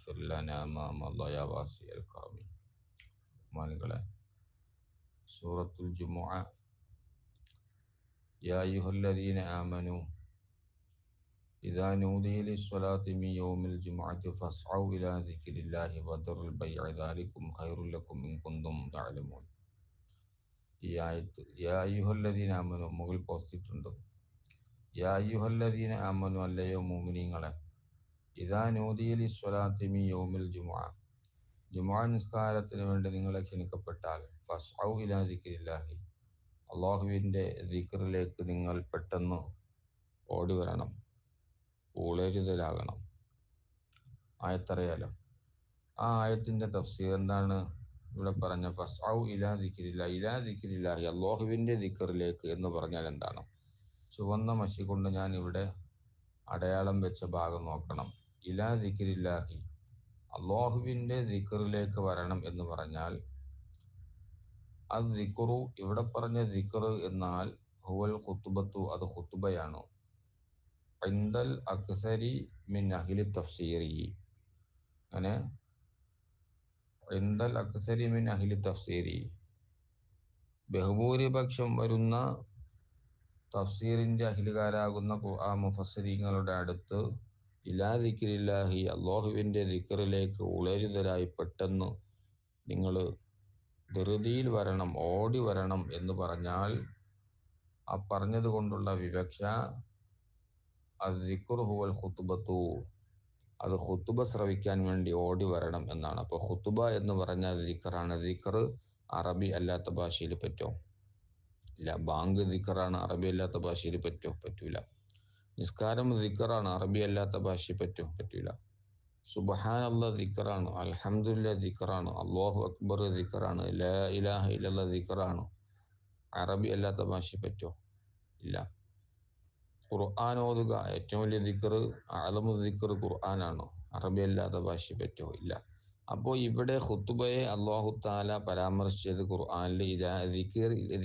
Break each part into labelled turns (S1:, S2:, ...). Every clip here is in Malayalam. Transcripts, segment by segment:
S1: واغفر لنا ما مضى يا واسع الكرم. മാനികളെ, സൂറത്തുൽ ജുമുഅ. യാ അയ്യുഹല്ലദീന ആമനു ഇദാ നൂദിയ ലിസ്സലാത്തി മിൻ യൗമിൽ ജുമുഅത്തി ഫസ്ഔ ഇലാ ദിക്രില്ലാഹി വദറുൽ ബൈഅ ദാലികും ഖൈറുൽ ലക്കും ഇൻ കുന്തും തഅലമൂൻ. ഈ ആയത്ത് യാ അയ്യുഹല്ലദീന ആമനു മുകളിൽ പോസ്റ്റിട്ടുണ്ട്. യാ അയ്യുഹല്ലദീന ആമനു, അല്ലയോ മുഅ്മിനീങ്ങളെ, ഇദാ നൂദിയ ലിസ്സലാത്തി മിൻ യൗമിൽ ജുമുഅ, ജുമുഅ നിസ്കാരത്തിന് വേണ്ടി നിങ്ങളെ ക്ഷണിക്കപ്പെട്ടാൽ ഫസ്ഔ ഇലാ ദിക്രില്ലാഹി, അള്ളാഹുവിൻ്റെ ദിക്റിലേക്ക് നിങ്ങൾ പെട്ടെന്ന് ഓടി വരണം, ഊളരുതലാകണം. ആയത്തറിയാലോ. ആ ആയത്തിൻ്റെ തഫ്സീർ എന്താണ് ഇവിടെ പറഞ്ഞ ഫസ്ഔ ഇലാ ദിക്രില്ലാഹി, ഇലാ ദിക്രില്ലാഹി, അള്ളാഹുവിൻ്റെ ദിക്റിലേക്ക് എന്ന് പറഞ്ഞാൽ എന്താണ്? ചുവന്ന മഷി കൊണ്ട് ഞാൻ ഇവിടെ അടയാളം വെച്ച ഭാഗം നോക്കണം. ഇലാ ദിക്രില്ലാഹി, അള്ളാഹുവിൻ്റെ ദിക്റിലേക്ക് വരണം എന്ന് പറഞ്ഞാൽ ദിക്റു, ഇവിടെ പറഞ്ഞ ദിക്ർ എന്നാൽ ഹുവൽ ഖുത്ബത്തു, അത് ഖുത്ബയാണ്. ഇൻദൽ അക്സരി മിൻ അഹ്ലി തഫ്സീരി, അങ്ങനെ ഇൻദൽ അക്സരി മിൻ അഹ്ലി തഫ്സീരി, ബഹുഭൂരിപക്ഷം വരുന്ന തഫ്സീറിന്റെ അഹ്ലുകാരാകുന്ന ഖുർആൻ മുഫസ്സിരീങ്ങളുടെ അടുത്ത് ഇലാ ദിക്രില്ലാഹി, അല്ലാഹുവിൻ്റെ ദിക്റിലേക്ക് ഉളരുതലായി പെട്ടെന്ന് നിങ്ങൾ ധൃതിയിൽ വരണം, ഓടി വരണം എന്ന് പറഞ്ഞാൽ ആ പറഞ്ഞത് കൊണ്ടുള്ള വിവക്ഷ അദ്ദിക്റു ഹുവൽ ഖുത്ബത്തു, അത് ഖുത്ബ ശ്രവിക്കാൻ വേണ്ടി ഓടി വരണം എന്നാണ്. അപ്പോൾ ഖുത്ബ എന്ന് പറഞ്ഞാൽ ദിക്റാണ്. ദിക്ർ അറബി അല്ലാത്ത ഭാഷയിൽ പറ്റോ? ഇല്ല. ബാങ്ക് ദിക്റാണ്, അറബി അല്ലാത്ത ഭാഷയിൽ പറ്റൂല. നിസ്കാരം ദിക്റാണ്, അറബി അല്ലാത്ത ഭാഷയിൽ പറ്റൂല. സുബ്ഹാനല്ലാഹ് ദിക്റാണ്, അൽഹംദുലില്ലാഹ് ദിക്റാണ്, അല്ലാഹു അക്ബർ ദിക്റാണ്, ലാ ഇലാഹ ഇല്ലല്ലാഹ് ദിക്റാണ്, അറബി അല്ലാത്ത ഭാഷയിൽ പറ്റോ? ഇല്ല. ഖുർആൻ ഓതുക, ഏറ്റവും വലിയ ദിക്ർ, അഅ്ലമു ദിക്ർ ഖുർആനാണ്, അറബി അല്ലാത്ത ഭാഷയിൽ പറ്റോ? ഇല്ല. അപ്പോൾ ഇവിടെ ഖുത്ബയെ അല്ലാഹു തആല പരാമർശിച്ചത് ഖുർആനിൽ ഇദാ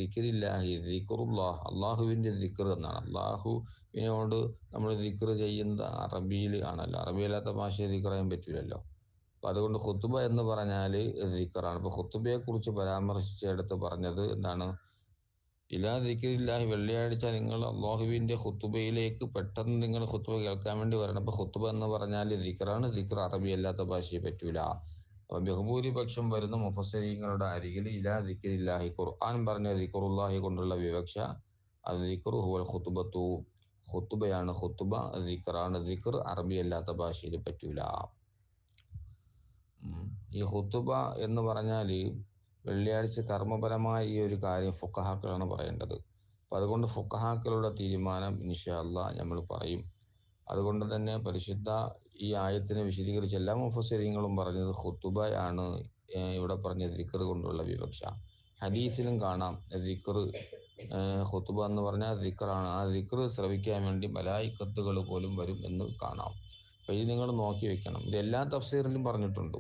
S1: ദിക്രില്ലാഹി, ദിക്റുല്ലാഹ്, അല്ലാഹുവിൻ്റെ ദിക്ർ എന്നാണ്. അല്ലാഹുവിനോട് നമ്മൾ ദിക്ർ ചെയ്യുന്നത് അറബിയിൽ ആണല്ലോ, അറബി അല്ലാത്ത ഭാഷയിൽ ദിക്ർ ചെയ്യാൻ പറ്റൂലല്ലോ. അപ്പോൾ അതുകൊണ്ട് ഖുത്ബ എന്ന് പറഞ്ഞാൽ ദിക്റാണ്. അപ്പോൾ ഖുത്ബയെ കുറിച്ച് പരാമർശിച്ചെടുത്ത് പറഞ്ഞത് എന്താണ്? ഇലാ ദിക്രില്ലാഹി, വെള്ളിയാഴ്ച നിങ്ങൾ അല്ലാഹുവിൻ്റെ ഖുത്ബയിലേക്ക് പെട്ടെന്ന് നിങ്ങൾ ഖുത്ബ കേൾക്കാൻ വേണ്ടി വരണം. അപ്പോൾ ഖുത്ബ എന്ന് പറഞ്ഞാൽ ദിക്റാണ്, ദിക്ർ അറബി അല്ലാത്ത ഭാഷയിൽ പറ്റൂല. അപ്പോൾ ബഹുഭൂരിപക്ഷം വരുന്ന മുഫസ്സിരീങ്ങളുടെ അരികിൽ ഇലാ ദിക്രില്ലാഹി, ഖുർആൻ പറഞ്ഞ ദിക്റുല്ലാഹി കൊണ്ടുള്ള വിവക്ഷ അദ്ദിക്റു ഹുവൽ ഖുത്ബത്തു, ഖുത്ബയാണ്, ഖുത്ബ ദിക്റാണ്, ദിക്ർ അറബി അല്ലാത്ത ഭാഷയിൽ പറ്റൂല. ഈ ഖുത്ബ എന്ന് പറഞ്ഞാൽ വെള്ളിയാഴ്ച കർമ്മപരമായ ഈ ഒരു കാര്യം ഫുഖഹാക്കളാണ് പറയേണ്ടത്. അപ്പോൾ അതുകൊണ്ട് ഫുഖഹാക്കളുടെ തീരുമാനം ഇൻഷാ അല്ലാഹ് നമ്മൾ പറയും. അതുകൊണ്ട് തന്നെ പരിശുദ്ധ ഈ ആയത്തിനെ വിശദീകരിച്ച എല്ലാ മുഫസ്സിരീങ്ങളും പറഞ്ഞത് ഖുത്ബയാണ് ഇവിടെ പറഞ്ഞ ദിക്ർ കൊണ്ടുള്ള വിവക്ഷ. ഹദീസിലും കാണാം ദിക്ർ, ഖുത്ബ എന്ന് പറഞ്ഞാൽ ദിക്റാണ്. ആ ദിക്ർ ശ്രവിക്കാൻ വേണ്ടി മലായിക്കത്തുകൾ പോലും വരും എന്ന് കാണാം. അപ്പോൾ ഇത് നിങ്ങൾ നോക്കി വെക്കണം. ഇത് എല്ലാ തഫ്സീറിലും പറഞ്ഞിട്ടുണ്ട്.